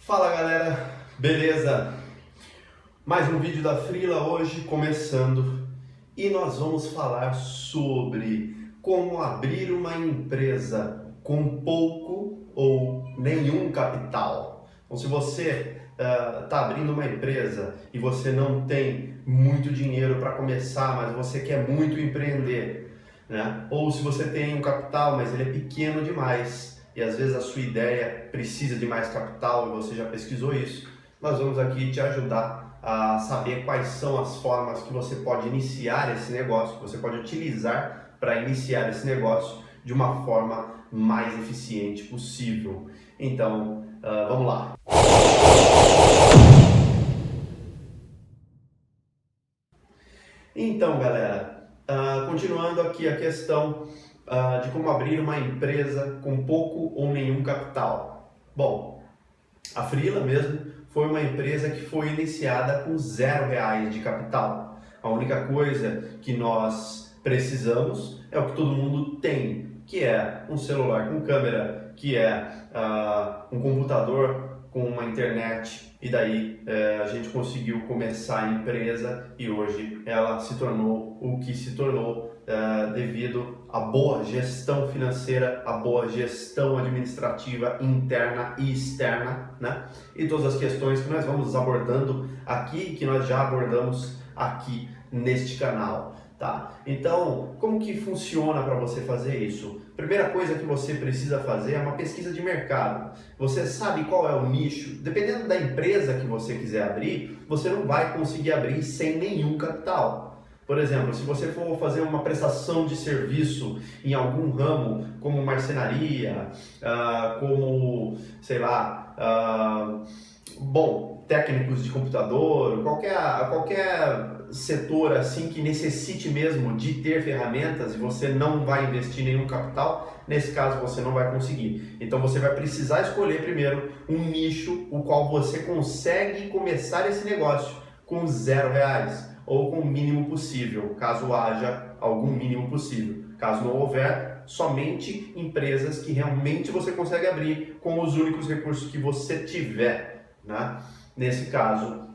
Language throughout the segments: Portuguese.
Fala galera, beleza? Mais um vídeo da Freela hoje começando e nós vamos falar sobre como abrir uma empresa com pouco ou nenhum capital. Então, se você está abrindo uma empresa e você não tem muito dinheiro para começar, mas você quer muito empreender, né? Ou se você tem um capital, mas ele é pequeno demais, e às vezes a sua ideia precisa de mais capital e você já pesquisou isso, nós vamos aqui te ajudar a saber quais são as formas que você pode iniciar esse negócio, que você pode utilizar para iniciar esse negócio de uma forma mais eficiente possível. Então, vamos lá. Então, galera, continuando aqui a questão de como abrir uma empresa com pouco ou nenhum capital. Bom, a Freela mesmo foi uma empresa que foi iniciada com R$0 de capital. A única coisa que nós precisamos é o que todo mundo tem, que é um celular com câmera, que é um computador com uma internet, e daí a gente conseguiu começar a empresa e hoje ela se tornou o que se tornou devido à boa gestão financeira, à boa gestão administrativa interna e externa, né? E todas as questões que nós vamos abordando aqui, que nós já abordamos aqui neste canal. Tá? Então, como que funciona para você fazer isso? Primeira coisa que você precisa fazer é uma pesquisa de mercado. Você sabe qual é o nicho? Dependendo da empresa que você quiser abrir, você não vai conseguir abrir sem nenhum capital. Por exemplo, se você for fazer uma prestação de serviço em algum ramo, como marcenaria, como, sei lá, técnicos de computador, qualquer setor assim que necessite mesmo de ter ferramentas e você não vai investir nenhum capital, nesse caso você não vai conseguir. Então você vai precisar escolher primeiro um nicho o qual você consegue começar esse negócio com R$0 ou com o mínimo possível, caso haja algum mínimo possível. Caso não houver, somente empresas que realmente você consegue abrir com os únicos recursos que você tiver, né? Nesse caso,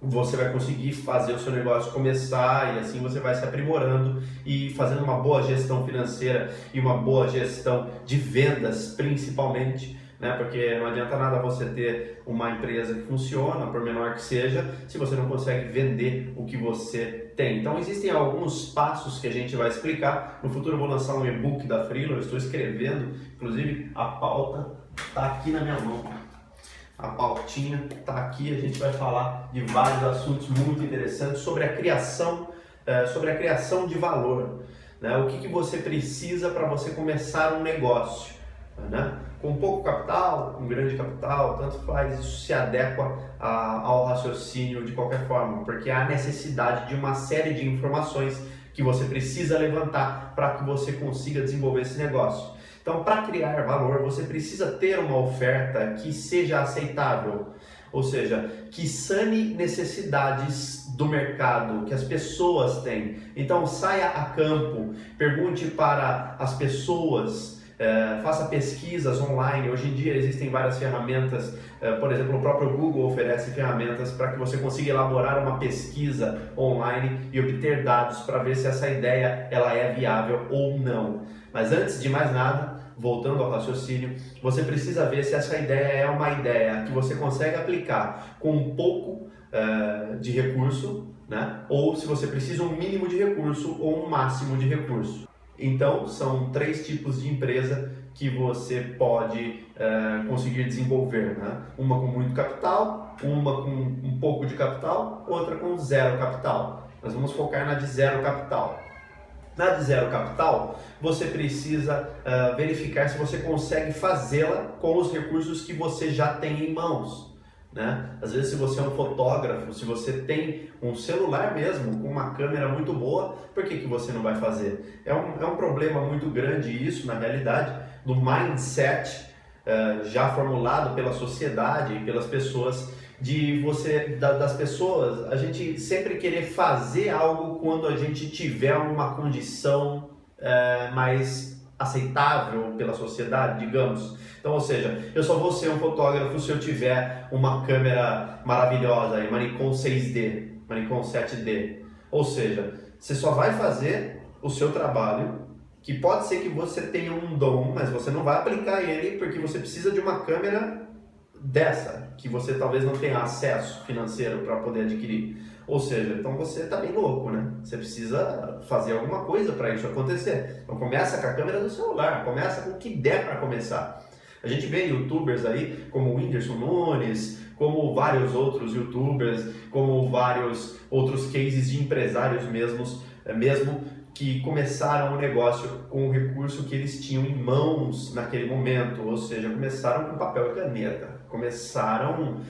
você vai conseguir fazer o seu negócio começar e assim você vai se aprimorando e fazendo uma boa gestão financeira e uma boa gestão de vendas principalmente, né? Porque não adianta nada você ter uma empresa que funciona, por menor que seja, se você não consegue vender o que você tem. Então existem alguns passos que a gente vai explicar. No futuro eu vou lançar um e-book da Freela, eu estou escrevendo, inclusive a pauta está aqui na minha mão. A pautinha está aqui, a gente vai falar de vários assuntos muito interessantes sobre a criação de valor, né? O que você precisa para você começar um negócio, né? Com pouco capital, com grande capital, tanto faz, isso se adequa ao raciocínio de qualquer forma, porque há necessidade de uma série de informações que você precisa levantar para que você consiga desenvolver esse negócio. Então, para criar valor, você precisa ter uma oferta que seja aceitável, ou seja, que sane necessidades do mercado, que as pessoas têm. Então, saia a campo, pergunte para as pessoas, faça pesquisas online. Hoje em dia existem várias ferramentas, por exemplo, o próprio Google oferece ferramentas para que você consiga elaborar uma pesquisa online e obter dados para ver se essa ideia ela é viável ou não. Mas antes de mais nada, voltando ao raciocínio, você precisa ver se essa ideia é uma ideia que você consegue aplicar com um pouco de recurso, né? Ou se você precisa um mínimo de recurso ou um máximo de recurso. Então, são 3 tipos de empresa que você pode conseguir desenvolver, né? Uma com muito capital, uma com um pouco de capital, outra com 0 capital. Nós vamos focar na de 0 capital. Na de 0 capital, você precisa verificar se você consegue fazê-la com os recursos que você já tem em mãos, né? Às vezes, se você é um fotógrafo, se você tem um celular mesmo, com uma câmera muito boa, por que você não vai fazer? É um problema muito grande isso, na realidade, do mindset já formulado pela sociedade e pelas pessoas, das pessoas, a gente sempre querer fazer algo quando a gente tiver uma condição mais aceitável pela sociedade, digamos. Então, ou seja, eu só vou ser um fotógrafo se eu tiver uma câmera maravilhosa, aí, Manicom 6D, Manicom 7D. Ou seja, você só vai fazer o seu trabalho, que pode ser que você tenha um dom, mas você não vai aplicar ele porque você precisa de uma câmera dessa, que você talvez não tenha acesso financeiro para poder adquirir. Ou seja, então você está bem louco, né? Você precisa fazer alguma coisa para isso acontecer. Então começa com a câmera do celular, começa com o que der para começar. A gente vê youtubers aí, como o Whindersson Nunes, como vários outros youtubers, como vários outros cases de empresários mesmo que começaram o negócio com o recurso que eles tinham em mãos naquele momento, ou seja, começaram com papel e caneta, começaram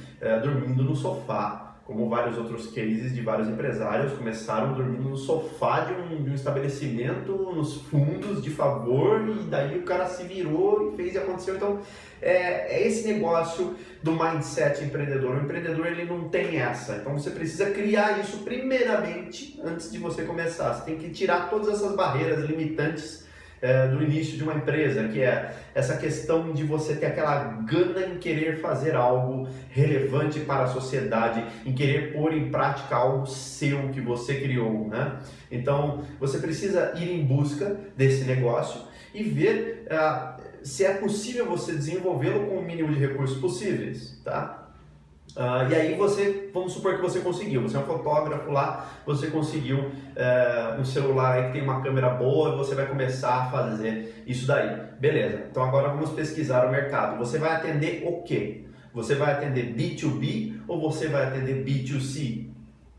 dormindo no sofá, como vários outros cases de vários empresários, começaram dormindo no sofá de um estabelecimento, nos fundos de favor, e daí o cara se virou e fez e aconteceu. Então, é esse negócio do mindset empreendedor. O empreendedor, ele não tem essa. Então, você precisa criar isso primeiramente antes de você começar. Você tem que tirar todas essas barreiras limitantes do início de uma empresa, que é essa questão de você ter aquela gana em querer fazer algo relevante para a sociedade, em querer pôr em prática algo seu que você criou, né? Então, você precisa ir em busca desse negócio e ver se é possível você desenvolvê-lo com o mínimo de recursos possíveis, tá? E aí vamos supor que você conseguiu, você é um fotógrafo lá, você conseguiu um celular aí que tem uma câmera boa, você vai começar a fazer isso daí. Beleza, então agora vamos pesquisar o mercado. Você vai atender o quê? Você vai atender B2B ou você vai atender B2C?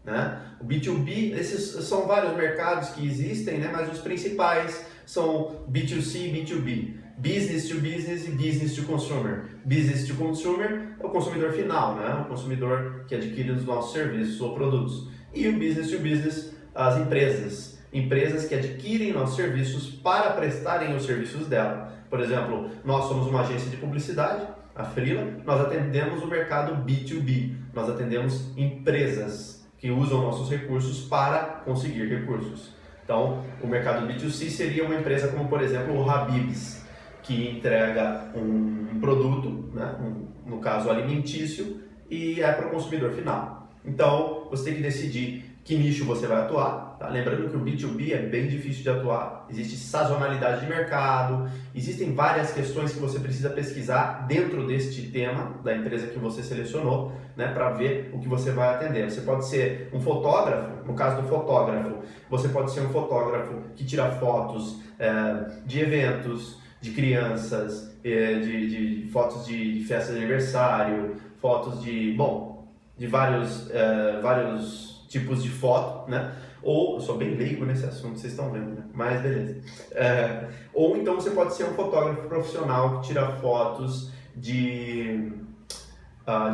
Né? O B2B, esses são vários mercados que existem, né? Mas os principais são B2C e B2B. Business to business e business to consumer. Business to consumer é o consumidor final, né? O consumidor que adquire os nossos serviços ou produtos. E o business to business, as empresas. Empresas que adquirem nossos serviços para prestarem os serviços dela. Por exemplo, nós somos uma agência de publicidade, a Freela, nós atendemos o mercado B2B. Nós atendemos empresas que usam nossos recursos para conseguir recursos. Então, o mercado B2C seria uma empresa como, por exemplo, o Habib's, que entrega um produto, né? No caso alimentício, e é para o consumidor final. Então, você tem que decidir que nicho você vai atuar. Tá? Lembrando que o B2B é bem difícil de atuar, existe sazonalidade de mercado, existem várias questões que você precisa pesquisar dentro deste tema da empresa que você selecionou, né? Para ver o que você vai atender. Você pode ser um fotógrafo, no caso do fotógrafo, você pode ser um fotógrafo que tira fotos de eventos, de crianças, de fotos de festa de aniversário, fotos de vários tipos de foto, né? Ou, eu sou bem leigo nesse assunto, vocês estão vendo, né? Mas beleza. Ou então você pode ser um fotógrafo profissional que tira fotos de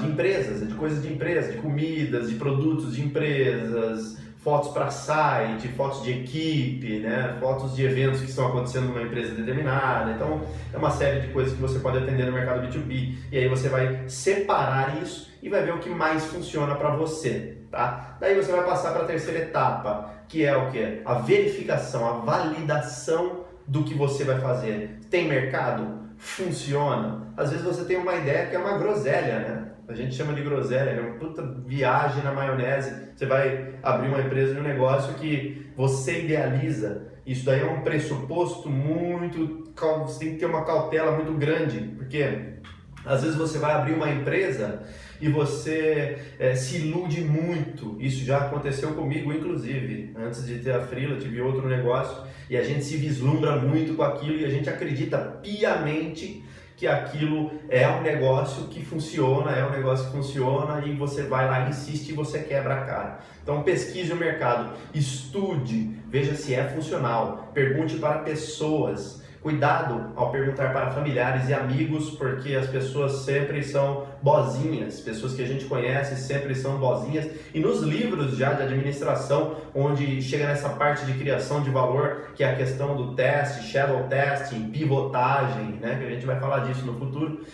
empresas, de coisas de empresas, de comidas, de produtos de empresas, fotos para site, fotos de equipe, né? Fotos de eventos que estão acontecendo numa empresa determinada. Então, é uma série de coisas que você pode atender no mercado B2B. E aí você vai separar isso e vai ver o que mais funciona para você, tá? Daí você vai passar para a terceira etapa, que é o quê? A verificação, a validação do que você vai fazer. Tem mercado? Funciona? Às vezes você tem uma ideia que é uma groselha, né? A gente chama de groselha, é uma puta viagem na maionese. Você vai abrir uma empresa de um negócio que você idealiza. Isso daí é um pressuposto muito... Você tem que ter uma cautela muito grande, porque às vezes você vai abrir uma empresa e você se ilude muito. Isso já aconteceu comigo, inclusive. Antes de ter a Freela, eu tive outro negócio e a gente se vislumbra muito com aquilo e a gente acredita piamente que aquilo é um negócio que funciona, e você vai lá, insiste e você quebra a cara. Então pesquise o mercado, estude, veja se é funcional, pergunte para pessoas. Cuidado ao perguntar para familiares e amigos, porque as pessoas sempre são bozinhas, pessoas que a gente conhece sempre são bozinhas. E nos livros já de administração, onde chega nessa parte de criação de valor, que é a questão do teste, shadow testing, pivotagem, né, que a gente vai falar disso no futuro,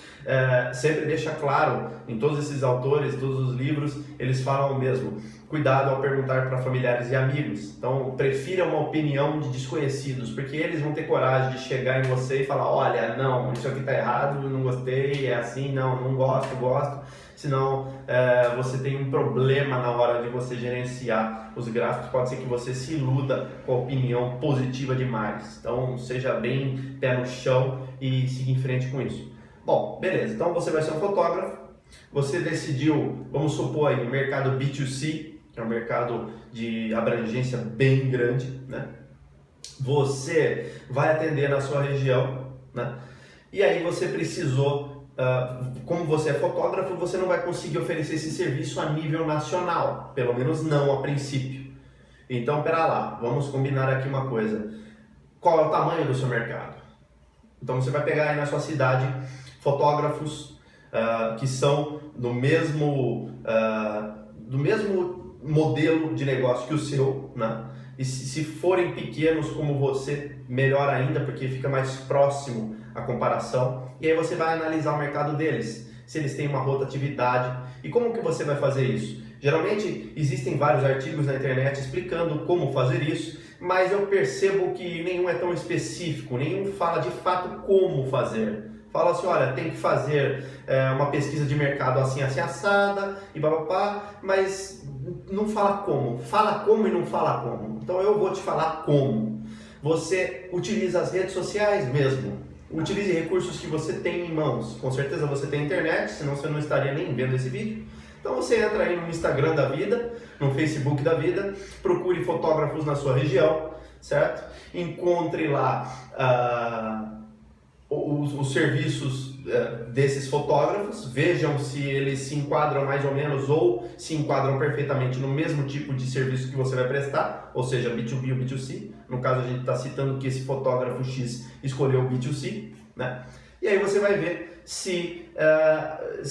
sempre deixa claro, em todos esses autores, todos os livros, eles falam o mesmo. Cuidado ao perguntar para familiares e amigos. Então, prefira uma opinião de desconhecidos, porque eles vão ter coragem de chegar em você e falar, olha, não, isso aqui está errado, não gostei, é assim, não gosto, gosto. Senão, você tem um problema na hora de você gerenciar os gráficos. Pode ser que você se iluda com a opinião positiva demais. Então, seja bem pé no chão e siga em frente com isso. Bom, beleza. Então, você vai ser um fotógrafo. Você decidiu, vamos supor aí, mercado B2C, que é um mercado de abrangência bem grande, né? Você vai atender na sua região, né? E aí você precisou, como você é fotógrafo, você não vai conseguir oferecer esse serviço a nível nacional, pelo menos não a princípio. Então, pera lá, vamos combinar aqui uma coisa. Qual é o tamanho do seu mercado? Então você vai pegar aí na sua cidade fotógrafos que são do mesmo modelo de negócio que o seu, né? E se forem pequenos como você, melhor ainda, porque fica mais próximo a comparação. E aí você vai analisar o mercado deles, se eles têm uma rotatividade. E como que você vai fazer isso? Geralmente existem vários artigos na internet explicando como fazer isso, mas eu percebo que nenhum é tão específico, nenhum fala de fato como fazer. Fala assim, olha, tem que fazer uma pesquisa de mercado assim, assim, assada, e papapá, mas não fala como. Fala como e não fala como. Então eu vou te falar como. Você utiliza as redes sociais mesmo. Utilize recursos que você tem em mãos. Com certeza você tem internet, senão você não estaria nem vendo esse vídeo. Então você entra aí no Instagram da vida, no Facebook da vida, procure fotógrafos na sua região, certo? Encontre lá os serviços desses fotógrafos, vejam se eles se enquadram mais ou menos ou se enquadram perfeitamente no mesmo tipo de serviço que você vai prestar, ou seja, B2B ou B2C. No caso, a gente está citando que esse fotógrafo X escolheu o B2C, né? E aí você vai ver se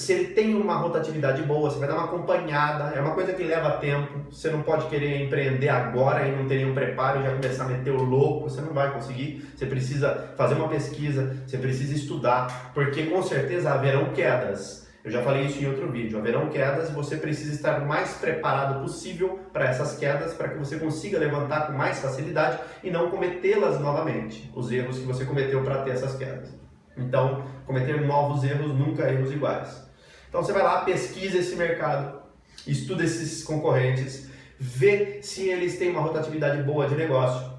ele tem uma rotatividade boa, você vai dar uma acompanhada. É uma coisa que leva tempo, você não pode querer empreender agora e não ter nenhum preparo e já começar a meter o louco, você não vai conseguir. Você precisa fazer uma pesquisa, você precisa estudar, porque com certeza haverão quedas. Eu já falei isso em outro vídeo, haverão quedas e você precisa estar o mais preparado possível para essas quedas, para que você consiga levantar com mais facilidade e não cometê-las novamente, os erros que você cometeu para ter essas quedas. Então, cometer novos erros, nunca erros iguais. Então você vai lá, pesquisa esse mercado, estuda esses concorrentes, vê se eles têm uma rotatividade boa de negócio.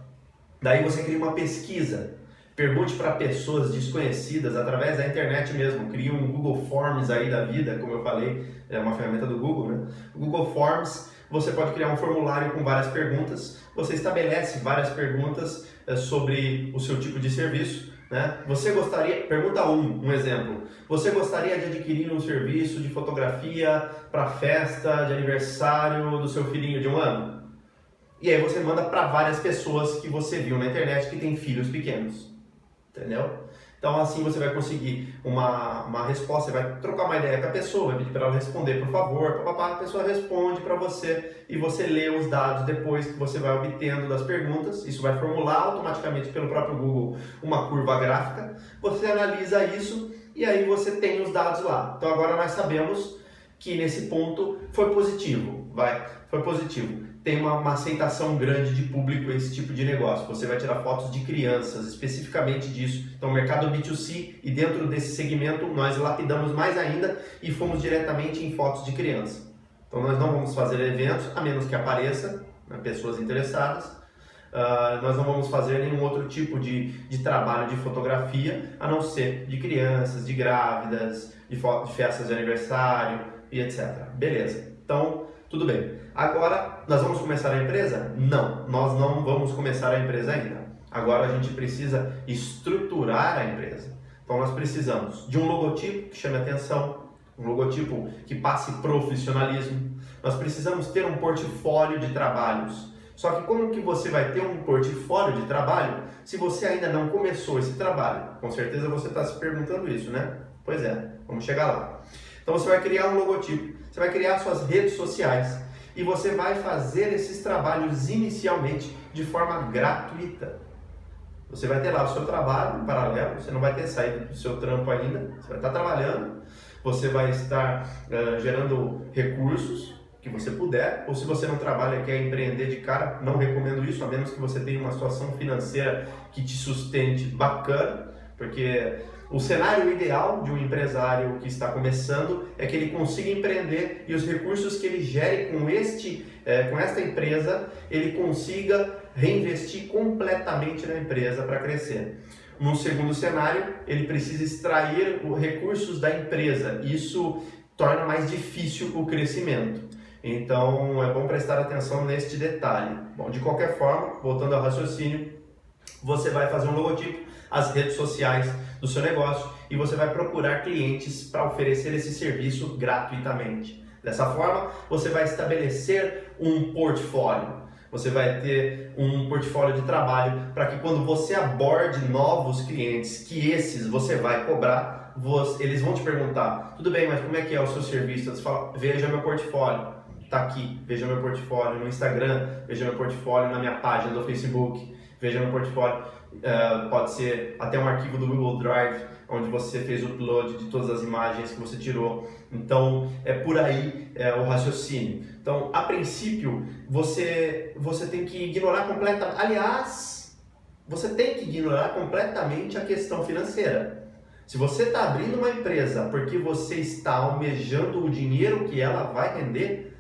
Daí você cria uma pesquisa, pergunte para pessoas desconhecidas através da internet mesmo, cria um Google Forms aí da vida, como eu falei, é uma ferramenta do Google, né? O Google Forms, você pode criar um formulário com várias perguntas, você estabelece várias perguntas sobre o seu tipo de serviço. Né? Você gostaria, pergunta 1, um exemplo, você gostaria de adquirir um serviço de fotografia para festa de aniversário do seu filhinho de 1 ano? E aí você manda para várias pessoas que você viu na internet que tem filhos pequenos, entendeu? Então assim você vai conseguir uma resposta, você vai trocar uma ideia com a pessoa, vai pedir para ela responder, por favor, papapá, a pessoa responde para você e você lê os dados depois que você vai obtendo das perguntas. Isso vai formular automaticamente pelo próprio Google uma curva gráfica, você analisa isso e aí você tem os dados lá. Então agora nós sabemos que nesse ponto foi positivo, foi positivo. Tem uma aceitação grande de público esse tipo de negócio. Você vai tirar fotos de crianças, especificamente disso. Então, mercado B2C, e dentro desse segmento nós lapidamos mais ainda e fomos diretamente em fotos de criança. Então, nós não vamos fazer eventos, a menos que apareça, né, pessoas interessadas. Nós não vamos fazer nenhum outro tipo de trabalho de fotografia, a não ser de crianças, de grávidas, de festas de aniversário e etc. Beleza. Então, tudo bem. Agora, nós vamos começar a empresa? Não, nós não vamos começar a empresa ainda. Agora a gente precisa estruturar a empresa. Então nós precisamos de um logotipo que chame atenção, um logotipo que passe profissionalismo. Nós precisamos ter um portfólio de trabalhos. Só que como que você vai ter um portfólio de trabalho se você ainda não começou esse trabalho? Com certeza você está se perguntando isso, né? Pois é, vamos chegar lá. Então você vai criar um logotipo, você vai criar suas redes sociais e você vai fazer esses trabalhos inicialmente de forma gratuita. Você vai ter lá o seu trabalho em paralelo, você não vai ter saído do seu trampo ainda, você vai estar trabalhando, você vai estar gerando recursos que você puder, ou se você não trabalha e quer empreender de cara, não recomendo isso, a menos que você tenha uma situação financeira que te sustente bacana, porque o cenário ideal de um empresário que está começando é que ele consiga empreender e os recursos que ele gere com esta empresa, ele consiga reinvestir completamente na empresa para crescer. No segundo cenário, ele precisa extrair os recursos da empresa. Isso torna mais difícil o crescimento. Então, é bom prestar atenção neste detalhe. Bom, de qualquer forma, voltando ao raciocínio, você vai fazer um logotipo, as redes sociais do seu negócio e você vai procurar clientes para oferecer esse serviço gratuitamente. Dessa forma, você vai estabelecer um portfólio. Você vai ter um portfólio de trabalho para que quando você aborde novos clientes, que esses você vai cobrar, eles vão te perguntar, tudo bem, mas como é que é o seu serviço? Você fala, veja meu portfólio. Tá aqui, veja meu portfólio no Instagram, veja meu portfólio na minha página do Facebook, veja meu portfólio, pode ser até um arquivo do Google Drive, onde você fez o upload de todas as imagens que você tirou. Então, é por aí o raciocínio. Então, a princípio, você tem que ignorar completamente, aliás, você tem que ignorar completamente a questão financeira. Se você está abrindo uma empresa porque você está almejando o dinheiro que ela vai render,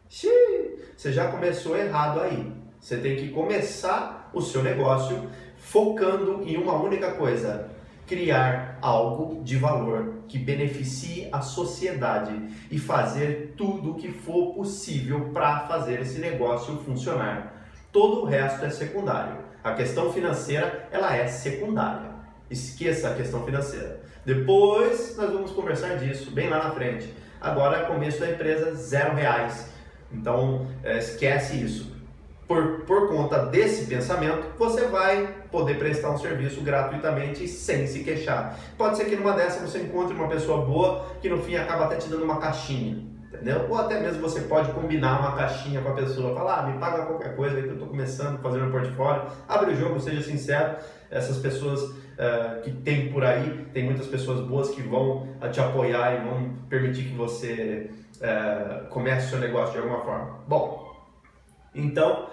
você já começou errado aí. Você tem que começar o seu negócio focando em uma única coisa: criar algo de valor que beneficie a sociedade e fazer tudo o que for possível para fazer esse negócio funcionar. Todo o resto é secundário. A questão financeira, ela é secundária. Esqueça a questão financeira. Depois nós vamos conversar disso bem lá na frente. Agora, começo da empresa, R$0. Então, esquece isso. Por conta desse pensamento, você vai poder prestar um serviço gratuitamente sem se queixar. Pode ser que numa dessa você encontre uma pessoa boa que no fim acaba até te dando uma caixinha, entendeu? Ou até mesmo você pode combinar uma caixinha com a pessoa, falar, me paga qualquer coisa aí que eu estou começando a fazer meu portfólio, abre o jogo, seja sincero. Essas pessoas que tem por aí, tem muitas pessoas boas que vão te apoiar e vão permitir que você comece o seu negócio de alguma forma. Bom, então